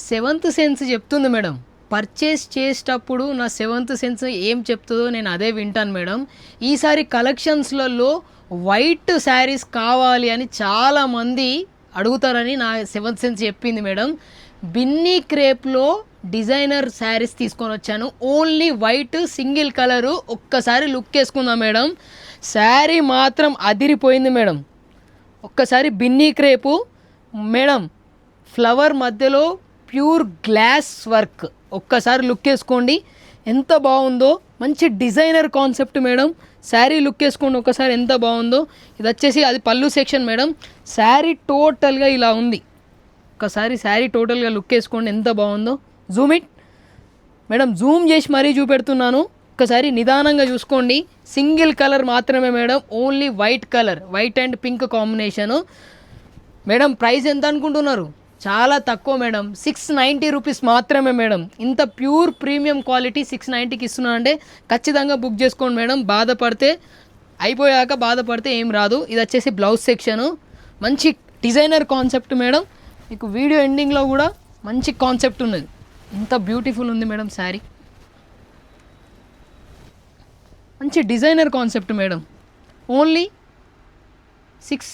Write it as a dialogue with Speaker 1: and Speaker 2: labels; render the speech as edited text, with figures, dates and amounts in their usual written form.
Speaker 1: Seventh sense చెప్తుంది madam. Purchase చేసేటప్పుడు నా సెవెంత్ సెన్స్ ఏం చెప్తుందో నేను అదే వింటాను మేడం. ఈసారి కలెక్షన్స్లలో వైట్ శారీస్ కావాలి అని చాలామంది అడుగుతారని నా సెవెంత్ సెన్స్ చెప్పింది మేడం. బిన్నీ క్రేప్లో డిజైనర్ శారీస్ తీసుకొని వచ్చాను. Only white single colour. ఒక్కసారి లుక్ వేసుకుందాం మేడం. శారీ మాత్రం అదిరిపోయింది మేడం. ఒక్కసారి బిన్నీ క్రేపు మేడం, ఫ్లవర్ మధ్యలో ప్యూర్ గ్లాస్ వర్క్. ఒక్కసారి లుక్ వేసుకోండి ఎంత బాగుందో. మంచి designer concept madam. Sari look వేసుకోండి ఒకసారి ఎంత బాగుందో. ఇది వచ్చేసి అది పళ్ళు సెక్షన్ మేడం. శారీ టోటల్గా ఇలా ఉంది. ఒకసారి శారీ టోటల్గా లుక్ వేసుకోండి ఎంత బాగుందో. జూమ్ ఇట్ మేడం, జూమ్ చేసి మరీ చూపెడుతున్నాను. ఒకసారి నిదానంగా చూసుకోండి. సింగిల్ కలర్ మాత్రమే madam. Only white colour, white and pink combination madam. Price ఎంత అనుకుంటున్నారు? చాలా తక్కువ మేడం. 690 రూపీస్ మాత్రమే మేడం. ఇంత ప్యూర్ ప్రీమియం క్వాలిటీ 690కి ఇస్తున్నాను అంటే ఖచ్చితంగా బుక్ చేసుకోండి మేడం. బాధపడితే అయిపోయాక బాధపడితే ఏం రాదు. ఇది వచ్చేసి బ్లౌజ్ సెక్షను. మంచి డిజైనర్ కాన్సెప్ట్ మేడం. మీకు వీడియో ఎండింగ్లో కూడా మంచి కాన్సెప్ట్ ఉన్నది. ఇంత బ్యూటిఫుల్ ఉంది మేడం శారీ. మంచి డిజైనర్ కాన్సెప్ట్ మేడం. ఓన్లీ 6